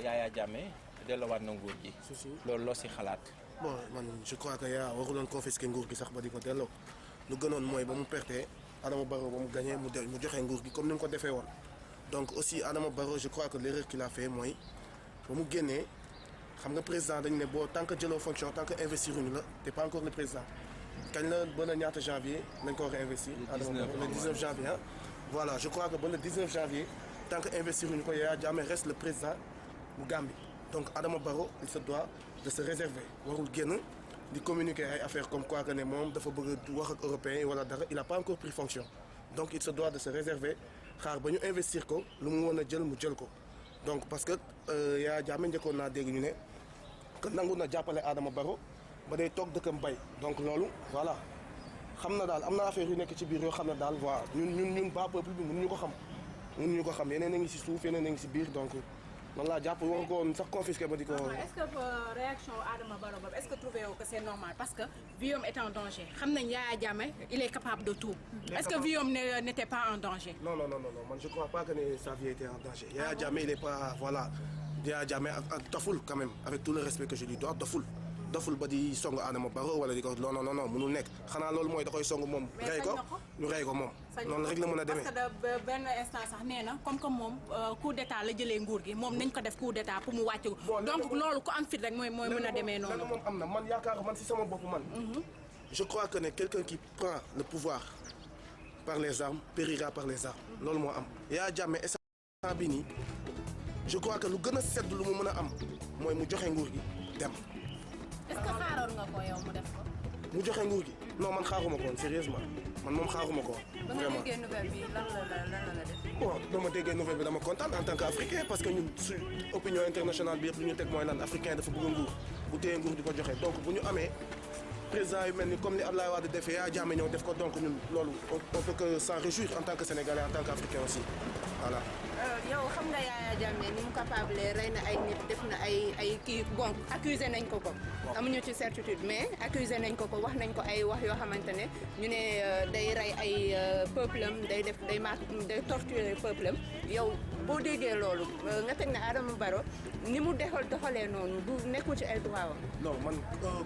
Yaya Jammeh delluwaat na nguur gi. loolu loo si xalaat. bon man je crois que yaa waruloon confisquer nguur gi sax ba di ko delloo lu gënoon mooy ba mu pertee Adama Barrow ba mu gagné mu joxe nguur gi comme ni mu ko defee woon. donc aussi Adama Barrow je crois que l'erreur qu'il a fait mooy ba mu génnee xam nga président dañu ne boo tant que jëloo fonction tant que investir uñu la t'es pas encore le président kañ la ba le ñaata janvier lañ ko war a investir. le 19 janvier ah. voilà je crois que ba le 19 janvier tant que investir uñu ko Yaya Jammeh reste le président bu Gambie. donc Adama Barrow il se doit de se réserver warul génn di communiquer ay affaires comme quoi que ne moom dafa bëgg wax ak européens yi wala dara il a pas encore pris fonction donc il se doit de se réserver xaar ba ñu investir ko lu mu mën a jël mu jël ko donc parce que Yaya Jammeh njëkkoon naa dégg ñu ne que nangu na jàppale Adama Barrow ba day toog dëkkam bay donc loolu voilà xam na daal am na affaire yu nekk ci biir yoo xam ne daal voilà ñun bas peuple bi mënuñu ko xam yeneen a ngi si suuf yeneen a ngi si biir donc man laa jàpp war ko woon sax confisqué ba di ko. est-ce que réaction Adama Barrow boobu est-ce que trouvez vous que c'est normal parce que vie est en danger xam nañ Yaya Jammeh il est capable de tout. est-ce que vie n'était pas en danger. non man je crois pas que sa vie était en danger. Yaya Jammeh il est pas voilà Yaya Jammeh ak doful quand même avec tout le respect que je lui dois doful ba di song Adama Barrow wala di ko non mënul nekk xanaa loolu mooy da koy song moom. rey ko ñu rey ko moom. noonu rek la mën a demee parce que benn instant sax nee na comme que moom coup d'état la jëlee nguur gi moom nañ ko def coup d'état pour mu wàcc ko. donc loolu ku am fit rek mooy mën a demee noonu. moom am na man yaakaar man si sama bopp man. je crois que ne quelqu'un qui prend le pouvoir par les armes périra par les armes. loolu moo am Yaya Jammeh instant bi nii je crois que lu gën a sedd lu mu mën a am mooy mu joxe nguur gi dem. est-ce que xaaroon nga ko yow mu def ko. mu joxe nguur gi non man xaaruma ko woon sérieusement man moom xaaruma ko woon. vraiment ba nga déggee nouvelle bi lan la def. bon ba ma déggee nouvelle bi dama kontaan en tant qu'africain parce que ñun su opinion internationale bi yëpp lu ñu teg mooy lan africain dafa bëgg nguur bu téye nguur di ko joxe donc bu ñu amee président yu mel ni comme ni Abdoulaye Wade defee Yaya Jammeh ñëw def ko donc ñun loolu on peut que s'en réjouir en tant que sénégalais en tant qu'africain aussi voilà. yow xam nga Yaya Jammeh ni mu capable rey na ay nit def na ay kii bon accusé nañ ko. amuñu ci certitude mais accusé nañ ko wax nañ ko ay wax yoo xamante ne ñu ne day rey ay peuple am day torturer peuple am yow boo déggee loolu nga teg ne Adama Barrow ni mu doxalee noonu du nekkul ci ay droit am. non man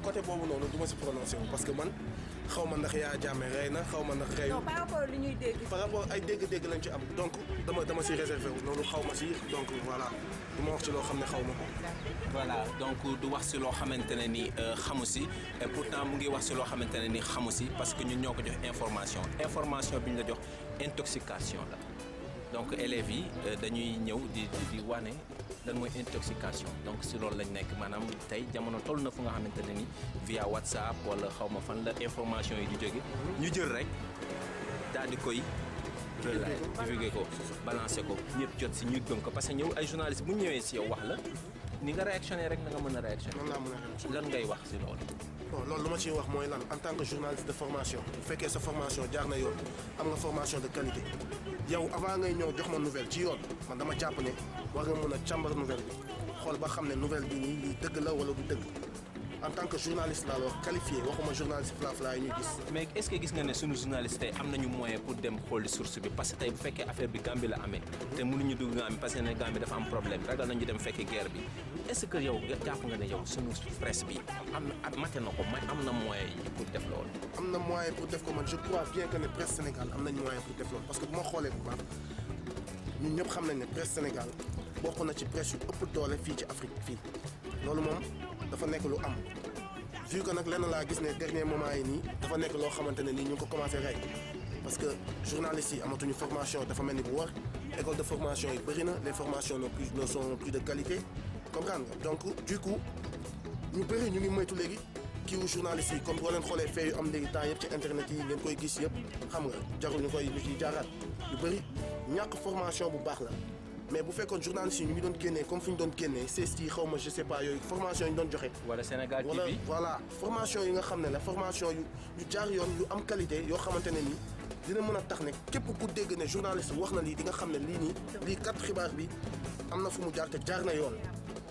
côté boobu noonu du ma si prononcé wu parce que man xaw ma ndax Yaya Jammeh rey na xaw ma ndax reyu. non par rapport li ñuy dégg. par rapport ay dégg-dégg lañ ci am donc dama si réservé wu loolu xaw ma si donc voilà du ma wax ci loo xam ne xaw ma ko. voilà donc du wax si loo xamante ne ni xamu si et pourtant mu ngi wax si loo xamante ne ni xamu si parce que ñun ñoo ko jox information bi ñu la jox intoxication la donc élèves yi dañuy ñëw di wane lan mooy intoxication donc si loolu lañ nekk maanaam tey jamono toll na fu nga xamante ne ni via WhatsApp wala xaw ma fan la information yi di jóge ñu jël rek daal di koy divulguer ko balancer ko ñëpp jot si ñu gëm ko parce que ñëw ay journalistes bu ñu ñëwee si yow wax la ni nga réactionné rek na nga mën a réactionné. lan ngay wax si loolu. bon loolu lu ma ciy wax mooy lan en tant que journaliste de formation bu fekkee sa formation jaar na yoon am nga formation de qualité yow avant ngay ñëw jox ma nouvelle ci yoon man dama jàpp ne war nga mën a càmbar nouvelle bi xool ba xam ne nouvelle bi nii lii dëgg la wala du dëgg en tant que journaliste laa la wax qualifié waxuma journaliste fla yi ñuy gis. mais est-ce que gis nga ne sunu journaliste tey am nañu moyen pour dem xooli source bi parce que tey bu fekkee affaire bi Gambie la amee. te mënuñu dugg Gambie parce que ne Gambie dafa am problème ragal nañu dem fekki guerre bi est-ce que yow jàpp nga ne yow sunu presse bi am na mate na ko may am na moyen yi pour def loolu. am na moyen pour def ko man je crois bien que ne presse Sénégal am nañu moyen pour def loolu parce que bu ma xoolee bu baax ñun ñëpp xam nañ ne presse Sénégal bokk na ci presse yu ëpp doole fii ci Afrique fii loolu moom dafa nekk lu am vu que nag lenn laa gis ne dernier moment yi nii dafa nekk loo xamante ne nii ñu ngi ko commencé rey parce que journalistes yi amatuñu formation dafa mel ni bu war école de formation yi bëri na les formations ne sont plus de qualité comprendre nga donc du coup ñu bëri ñu ngi moytu léegi kiiwu journaliste yi comme boo leen xoolee fee yu am léegi temps yëpp ci internet yi ngeen koy gis yëpp xam nga jarul ñu ciy jaaraat yu bëri ñàkk formation bu baax la mais bu fekkoon journaliste yi ñu ngi doon génnee comme fi ñu doon génnee CST xaw ma je sais pas yooyu formation yi ñu doon joxe. wala Sénégal TV wala voilà formation yi nga xam ne la formation yu jaar yoon yu am qualité yoo xamante ne nii dina mën a tax ne képp ku dégg ne journaliste wax na lii di nga xam ne lii kat xibaar bi am na fu mu jaar te jaar na yoon.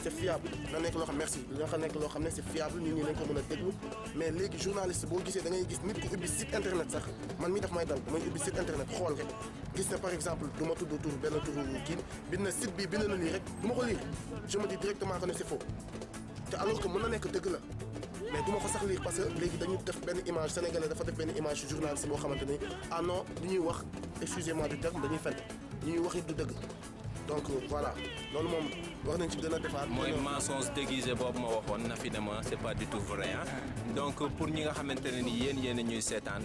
c'est fiable na nekk loo xam merci dafa nekk loo xam ne c'est fiable nit ñi lañ ko mën a déglu mais léegi journaliste boo gisee da ngay gis nit ku ubbi site internet sax man mi daf may dal damay ubbi site internet xool rek gis ne par exemple du ma tudd tur benn turu kii bind na site bi bind na lii rek du ma ko lire je me dis directement que ne c'est faux te alors que mën na nekk dëgg la mais du ma ko sax lire parce que léegi dañu def benn image sénégalais dafa def benn image journaliste boo xamante ni ah non li ñuy wax excusez-moi du terme dañuy fen li ñuy wax it du dëgg donc voilà loolu moom war nañ ci gën a defaat. mooy mensonge déguisé boobu ma waxoon na fi ne ma c'est pas du tout vrai donc pour ñi nga xamante ne ni yéen ñuy seetaan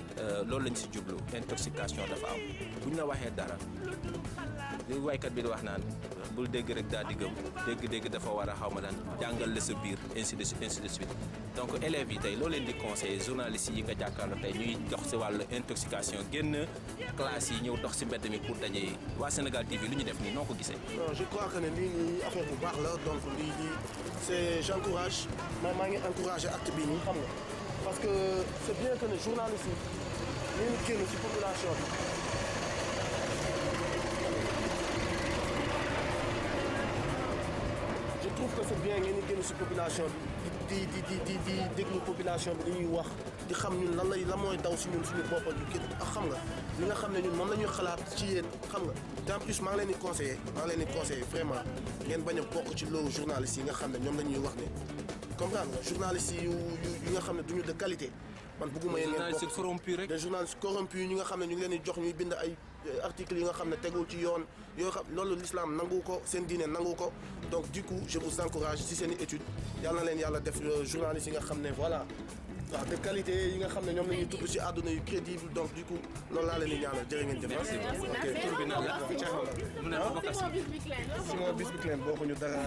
loolu lañ si jublu intoxication dafa am bu ñu la waxee dara li waykat bi di wax naan bul dégg rek daal di gëm dégg-dégg dafa war a xaw ma daan jàngal la sa biir ainsi de suite donc élèves yi tey loo leen di conseiller journalistes yi nga jàkkaarloo tey ñuy dox si wàllu intoxication génn classe yi ñëw dox si mbedd mi pour daje waa Sénégal TV lu ñu def nii noo ko gisee. non je crois que ne lii nii affaire bu baax la donc lii c'est j'encourage maa ngi encouragé acte bii nii xam nga parce que c'est bien que ne journalistes yi ñu génn ci population bi. je trouve que c'est bien ngeen di génn ci population bi di déglu population bi li ñuy wax di xam ñun lan mooy daw ci ñun suñu bopp ak xam nga li nga xam ne ñun moom la ñuy xalaat ci yéen xam nga te en plus maa ngi leen di conseiller vraiment ngeen bañ a bokk ci loolu journalistes yi nga xam ne ñoom la ñuy wax ne comprendre nga journalistes yi nga xam ne duñu de qualité man bëgguma yéen ngeen bokk corrompu rek des journalistes corrompus ñi nga xam ne ñu ngi leen di jox ñuy bind ay articles yi nga xam ne tegul ci yoon yoo xam loolu l'islam nangu ko seen diine nangu ko donc du coup je vous encourage ci seen i études yal na leen yàlla def journalistes yi nga xam ne voilà waaw de qualité yi nga xam ne ñoom la ñuy tudd ci àdduna yu crédible donc du coup loolu laa leen di ñaanal jërë ngeen jëf. merci ok tur bi nan la mu ne ma kasi Simon Bisbiklen bokkuñu dara.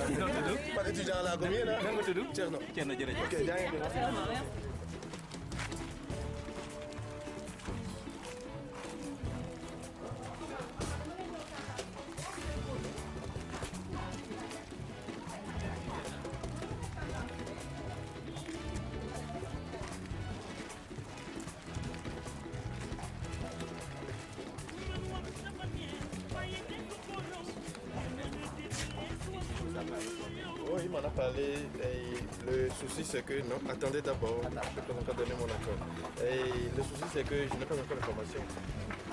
man étudiant laa comme yéen a. nan nga tudd Thierno jërëjëf. ok jaa ngeen jëf. Oui, il m'en a parlé. Et le souci, c'est que... Non, attendez d'abord. Je n'ai pas encore donné mon accord. Et le souci, c'est que je n'ai pas encore l'information.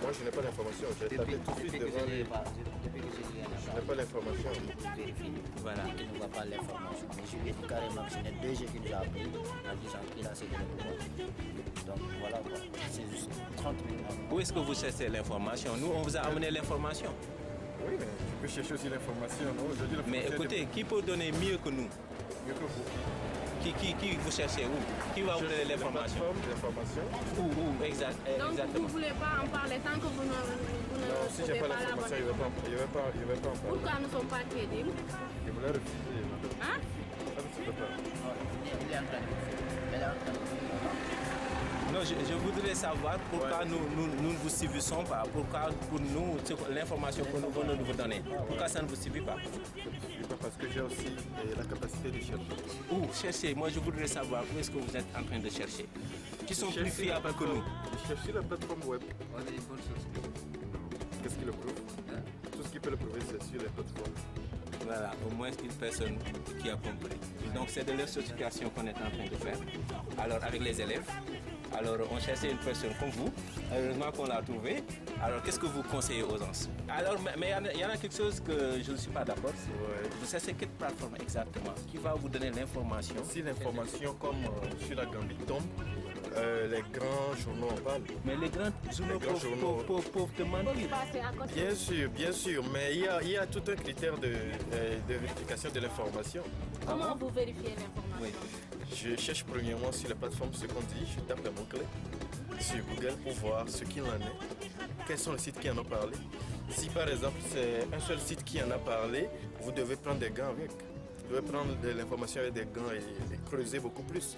Moi, je n'ai pas l'information. J'ai tapé tout de suite devant les... Je n'ai pas l'information. Voilà. Il ne voit pas l'information. Mais je lui ai dit carrément que c'est le DG qui nous a appelé en disant qu'il a cédé le pouvoir. Donc voilà quoi. C'est juste 30 minutes. Où est-ce que vous cherchez l'information? Nous, on vous a amené l'information. Oui, mais tu peux chercher aussi l'information, non? Aujourd'hui, Mais écoutez, qui peut donner mieux que nous? Mieux que vous. Qui vous cherchez où? Qui va vous donner l'information? L'information. Où exactement? Donc vous ne voulez pas en parler tant que vous ne Non, si j'ai trouvez pas pas la bonne l'information, il ne va pas en parler. Pourquoi nous ne sommes pas crédibles? Il voulait refuser. Hein? Ah, mais c'est pas. Il est en train de faire. Elle est en train de faire. Non, je voudrais savoir pourquoi nous ne vous suivissons pas. Pourquoi pour nous, l'information que nous venons de vous donner, pourquoi ça ne vous suffit pas? Parce que j'ai aussi la capacité de chercher. Où chercher? Moi, je voudrais savoir où est-ce que vous êtes en train de chercher. Qui sont plus fiables que nous? Je cherche sur la plateforme web. Qu'est-ce qui le prouve? Tout ce qui peut le prouver, c'est sur les plateformes. Voilà, au moins une personne qui a compris. Donc c'est de l'intoxication qu'on est en train de faire. Alors avec les élèves, alors on cherchait une personne comme vous. Heureusement qu'on l'a trouvé. Alors qu'est-ce que vous conseillez aux gens? Alors mais il y en a quelque chose que je ne suis pas d'accord. Ouais. Vous cherchez quelle plateforme exactement qui va vous donner l'information? Si l'information comme sur la Gambie tombe, les grands journaux en parlent. Mais les grands journaux peuvent te mentir. Bien sûr, mais il y a tout un critère de vérification de l'information. Comment vous vérifiez l'information? Oui. Je cherche premièrement sur la plateforme ce qu'on dit, je tape les mots-clés sur Google pour voir ce qu'il en est, quels sont les sites qui en ont parlé. Si par exemple c'est un seul site qui en a parlé, vous devez prendre des gants avec. Vous devez prendre de l'information avec des gants et creuser beaucoup plus.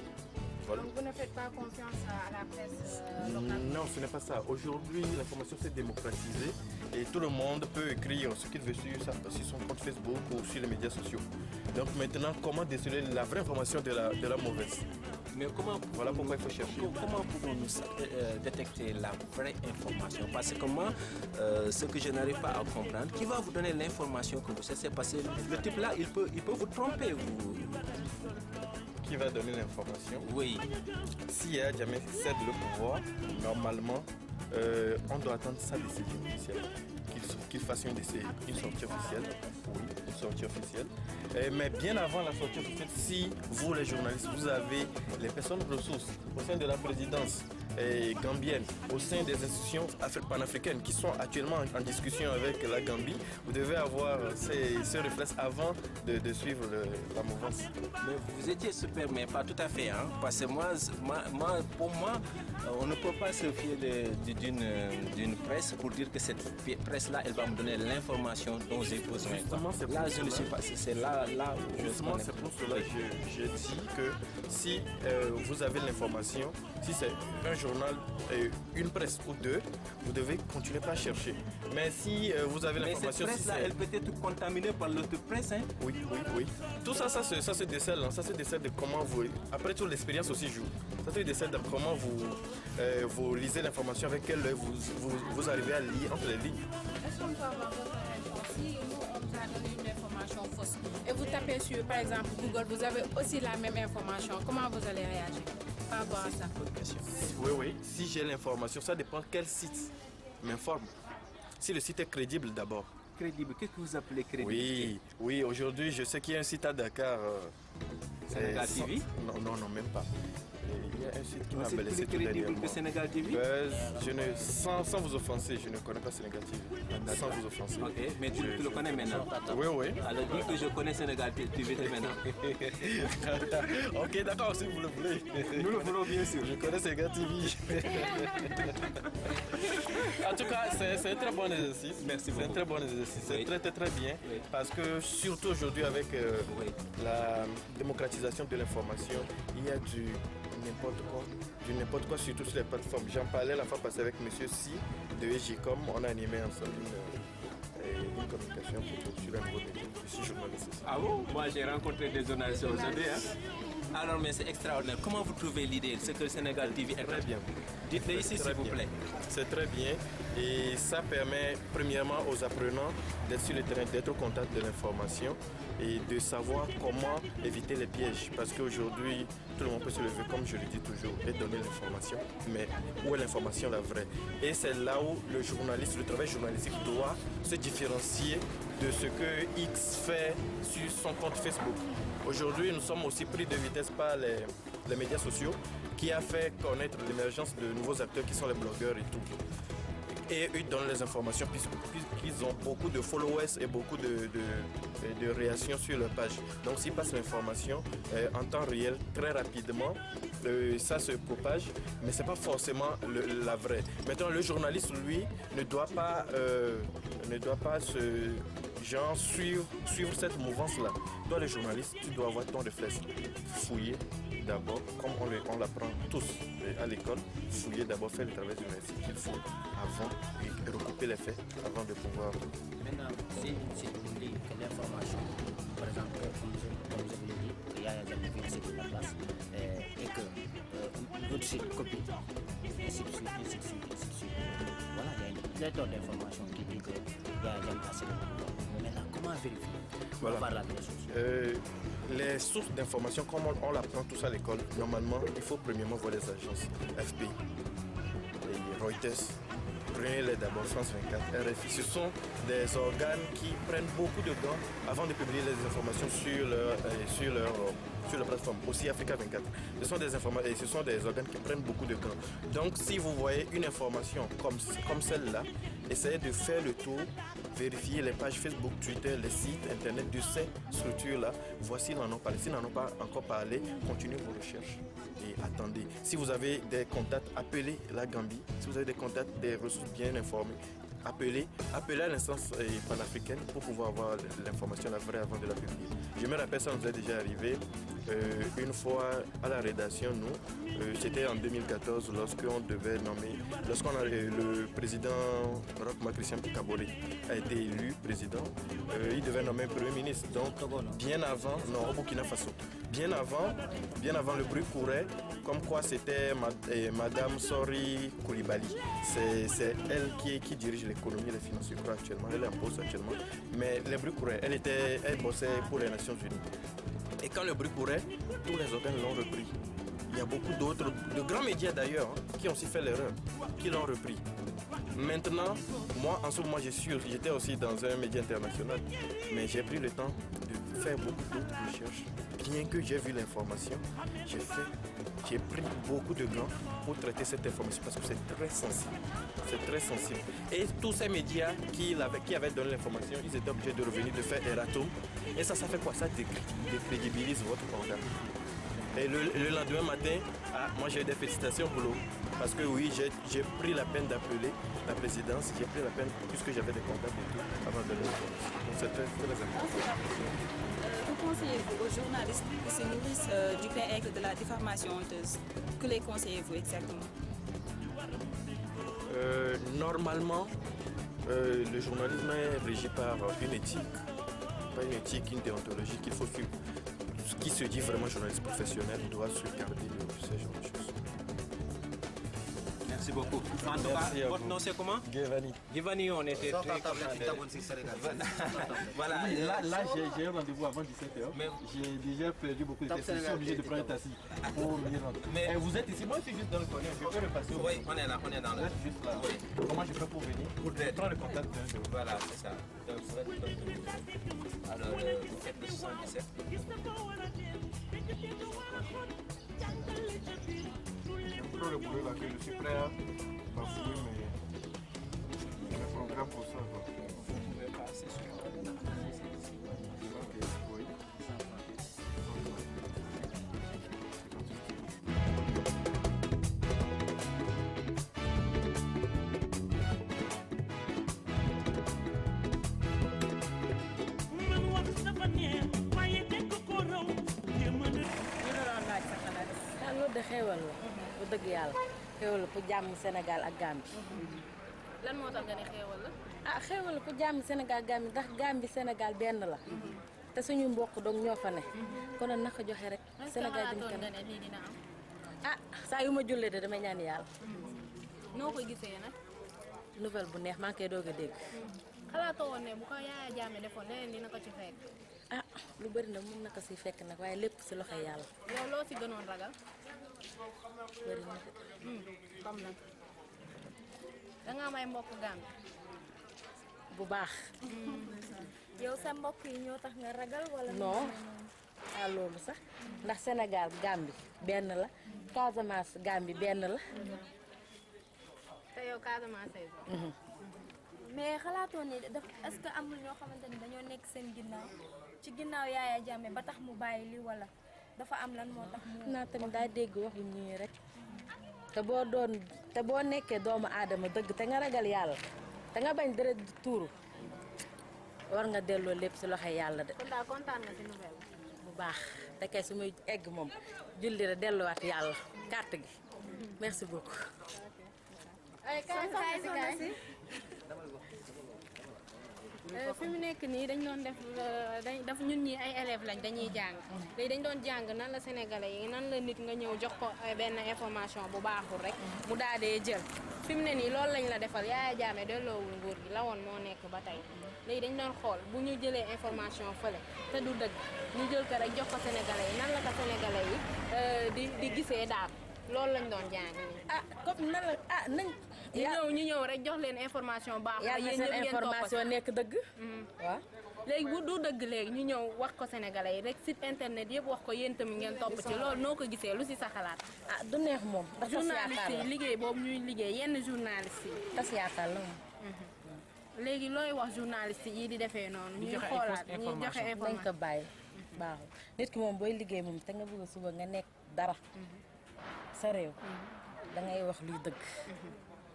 Voilà. Donc vous ne faites pas confiance à la presse locale? Non, ce n'est pas ça. Aujourd'hui, l'information s'est démocratisée et tout le monde peut écrire ce qu'il veut sur son compte Facebook ou sur les médias sociaux. Donc maintenant, comment déceler la vraie information de la mauvaise? Mais Voilà pourquoi il faut chercher. Comment pouvons-nous détecter la vraie information? Parce que moi, ce que je n'arrive pas à comprendre, qui va vous donner l'information que vous cherchez? Parce que le type là, il peut vous tromper. Qui va donner l'information? Oui. Si Yaya Jammeh cède le pouvoir, normalement, on doit attendre sa décision officielle. Qu'il fasse une sortie officielle. Oui, une sortie officielle. Mais bien avant la sortie officielle, si vous, les journalistes, vous avez les personnes ressources au sein de la présidence gambienne, au sein des institutions panafricaines qui sont actuellement en discussion avec la Gambie, vous devez avoir ce réflexe avant de suivre la mouvance. Mais vous étiez super, mais pas tout à fait. Hein? Parce que pour moi, on ne peut pas se fier d'une presse pour dire que cette presse-là, elle va me donner l'information dont j'ai besoin. Justement, c'est là, pour je ne suis pas. C'est là où justement, c'est pour cela que je dis que si vous avez l'information, si c'est un journal, une presse ou deux, vous devez continuer à chercher. Mais si vous avez l'information... Mais cette presse-là, elle peut être contaminée par l'autre presse. Hein? Oui. Tout ça se décèle. Ça se décèle de comment vous... Après tout, l'expérience aussi joue. Ça se décèle de comment vous lisez l'information, avec quel œil vous arrivez à lire entre les lignes. Est-ce qu'on peut avoir votre réponse? Si nous, on vous a donné une information fausse et vous tapez sur, par exemple, Google, vous avez aussi la même information, comment vous allez réagir par rapport à ça? Oui. Si j'ai l'information, ça dépend quel site m'informe. Si le site est crédible d'abord. Crédible, qu'est-ce que vous appelez crédible? Oui, aujourd'hui, je sais qu'il y a un site à Dakar. Sénégal TV? Non, même pas. Il y a un site qui m'a C'est blessé plus tout crédible dernièrement. que Sénégal TV? Sans vous offenser, je ne connais pas Sénégal TV. Sans vous offenser. Ok, mais tu le connais maintenant. Oui. Alors dis que je connais Sénégal TV maintenant. Ok, d'accord, si vous le voulez. Nous le voulons bien sûr. Je connais Sénégal TV. En tout cas, c'est un très bon exercice. Merci C'est un beaucoup. très bon exercice. C'est Oui. très bien. Oui. Parce que surtout aujourd'hui, avec Oui. la démocratisation de l'information, il y a du n'importe quoi, surtout sur les plateformes. J'en parlais la fois passée avec M. Si de EGCOM. On a animé ensemble une communication sur un nouveau métier. Je suis journaliste aussi. Ah bon? Moi j'ai rencontré des journalistes aujourd'hui. Hein? Alors mais c'est extraordinaire. Comment vous trouvez l'idée, ce que le Sénégal TV est Très bien. Dites-le ici Très s'il vous bien. plaît. C'est très bien et ça permet premièrement aux apprenants d'être sur le terrain, d'être au contact de l'information et de savoir comment éviter les pièges. Parce qu'aujourd'hui, tout le monde peut se lever, comme je le dis toujours, et donner l'information. Mais où est l'information la vraie? Et c'est là où le journaliste, le travail journalistique doit se différencier de ce que X fait sur son compte Facebook. Aujourd'hui, nous sommes aussi pris de vitesse par les médias sociaux qui a fait connaître l'émergence de nouveaux acteurs qui sont les blogueurs et tout. Et ils donnent les informations puisqu'ils ont beaucoup de followers et beaucoup de réactions sur leur page. Donc s'ils passent l'information en temps réel, très rapidement, ça se propage, mais ce n'est pas forcément la vraie. Maintenant, le journaliste, lui, ne doit pas suivre cette mouvance-là. Toi, le journaliste, tu dois avoir ton réflexe. Fouiller d'abord, comme on l'apprend tous à l'école, fouiller d'abord, faire le travail journalistique qu'il faut avant et recouper les faits avant de pouvoir... Maintenant, si vous dites que l'information, par exemple, comme vous avez dit, qu'il y a jamais vu c'est la place, et que l'autre site copie, ainsi de suite. Voilà, il y a une pléthore d'informations qui dit qu'il y a jamais assez de pouvoir. Maintenant, comment vérifier? Voilà. Par la source. Les sources d'information, comme on l'apprend tous à l'école, normalement, il faut premièrement voir les agences FP, et Reuters. Prenez-les d'abord, France 24, RFI. Ce sont des organes qui prennent beaucoup de temps avant de publier les informations sur leur plateforme, aussi Africa 24. Ce sont des organes qui prennent beaucoup de temps. Donc, si vous voyez une information comme celle-là, essayez de faire le tour, vérifier les pages Facebook, Twitter, les sites internet de ces structures-là. Voici s'ils n'en ont parlé. S'ils n'en ont pas encore parlé, continuez vos recherches et attendez. Si vous avez des contacts, appelez la Gambie. Si vous avez des contacts, des ressources bien informées, appelez à l'instance panafricaine pour pouvoir avoir l'information la vraie avant de la publier. Je me rappelle, ça nous est déjà arrivé. une fois à la rédaction, c'était en 2014 lorsqu'on devait nommer, le président Roch Christian Kaboré a été élu président, il devait nommer un premier ministre. Donc bien avant, non, au Burkina Faso, bien avant le bruit courait, comme quoi c'était Madame Sori Koulibaly. C'est elle qui dirige l'économie et les finances, je crois, actuellement. Elle est en poste actuellement. Mais le bruit courait, elle bossait pour les Nations Unies. Et quand le bruit courait, tous les organes l'ont repris. Il y a beaucoup d'autres, de grands médias d'ailleurs, qui ont aussi fait l'erreur, qui l'ont repris. Maintenant, moi, en ce moment, j'étais aussi dans un média international, mais j'ai pris le temps de faire beaucoup d'autres recherches. Bien que j'ai vu l'information, j'ai pris beaucoup de gants pour traiter cette information parce que c'est très sensible. C'est très sensible. Et tous ces médias qui avaient donné l'information, ils étaient obligés de revenir, de faire erratum. Et ça fait quoi? Ça décrédibilise votre candidat. Et le lendemain matin, moi j'ai eu des félicitations pour l'eau. Parce que oui, j'ai pris la peine d'appeler la présidence, j'ai pris la peine, puisque j'avais des contacts et tout, avant de donner l'information. Donc c'est très, très important. Que conseillez-vous aux journalistes qui se nourrissent du pain de la diffamation honteuse? Que les conseillez-vous exactement? Normalement, le journalisme est régi par une éthique. Pas une éthique, une déontologie qu'il faut suivre. Ce qui se dit vraiment journaliste professionnel doit se garder de ce genre de choses. Merci beaucoup. En tout cas, votre nom c'est comment? Guevani. Guevani, on était très contents. Voilà. Là j'ai un rendez-vous avant 17h. Mais j'ai déjà perdu beaucoup de temps. Je suis obligé de prendre un taxi pour venir rentrer. Mais vous êtes ici, moi je suis juste dans le coin. Je peux repasser. Oui, on est là, on est dans le. Vous êtes juste là. Oui. Comment je fais pour venir? Pour prendre le contact d'un de vous. Voilà, c'est ça. Donc, alors, vous faites le 77. Trop le boulot là que je suis prêt à bafouer mes programmes pour ça. Vous pouvez passer sur Oui. loolu de xéewal la bu dëgg yàlla xéewal la pour jàmm Sénégal ak Gambie. lan moo tax nga ne xéewal la. ah xéewal la pour jàmm Sénégal Gambie ndax Gambie Sénégal benn la te suñu mbokk dong ñoo fa ne kon nag naka joxe rek Sénégal jëm kanam. nga ne lii dina am. ah saa yu ma jullee de damay ñaan yàlla. noo ko gisee nag. nouvelle bu neex maa ngi koy doog a dégg. xalaatoo woon ne bu ko Yaya Jammeh defoon leneen dina ko ci fekk. ah lu bëri nag mën na ko si fekk nag waaye lépp si loxoy yàlla. yow loo si gënoon ragal. bëri na comme nag da nga am ay mbokk Gambie. bu baax. yow sa mbokk yi ñoo tax nga ragal wala. non ah loolu sax ndax Sénégal Gambie benn la Casamance Gambie benn la. te yow Casamance yi. mais xalaatoo ni daf est-ce que amul ñoo xamante ni dañoo nekk seen ginnaaw ci ginnaaw Yaya Jammeh ba tax mu bàyyi li wala dafa am lan moo tax mu. naa tamit daa dégg waxu ñii rek te boo nekkee doomu aadama dëgg te nga ragal yàlla te nga bañ deret di tuuru war nga delloo lépp si loxo yàlla de. kon daal kontaan nga si nouvelle. bu baax te kay su muy egg moom julli rek delluwaat yàlla carte gi merci beaucoup. ay kaay si fi mu nekk nii dañ doon def ñun ñi ay élèves lañ dañuy jàng léegi dañ doon jàng nan la sénégalais yi nan la nit nga ñëw jox ko benn information bu baaxul rek mu daal dee jël fi mu ne nii loolu lañ la defal Yaya Jammeh delloowul nguur gi la woon moo nekk ba tey léegi dañ doon xool bu ñu jëlee information fële te du dëgg ñu jël ko rek jox ko sénégalais yi nan la ko sénégalais yi di gisee daal loolu lañ doon jàng nii. ah comme nan la nañ. ñu ñëw rek jox leen information baax. yàlla na seen information nekk dëgg. waaw léegi bu du dëgg léegi ñu ñëw wax ko sénégalais yi rek site internet yëpp wax ko yéen tamit ngeen topp ci loolu noo ko gisee lu si sa xalaat. ah du neex moom. ndax tas journaliste yaakaar yi la liggéey boobu ñuy liggéey yenn journaliste yi. tas yaakaar la moom. léegi looy wax journaliste yi di defee noonu. ñuy xoolaat ñuy joxe dañ ko information. bàyyi baaxul nit ki moom booy liggéey moom te nga bëgg suba nga nekk dara sa réew da ngay wax luy dëgg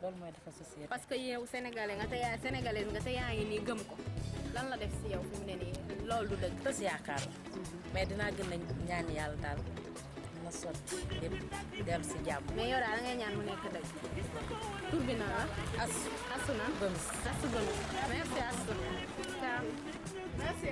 loolu mooy defar société. parce que yow sénégalais nga te yaa sénégalaise nga te yaa ngi nii gëm ko lan la def si yow fi mu ne nii loolu du dëgg. tës yaakaar la mais dinaa gën a ñaan yàlla daal na sotti lépp dem si jàmm. mais yow daal da ngay ñaan mu nekk dëgg tur bi na la asu na Gomis. asu Gomis merci asu ciao merci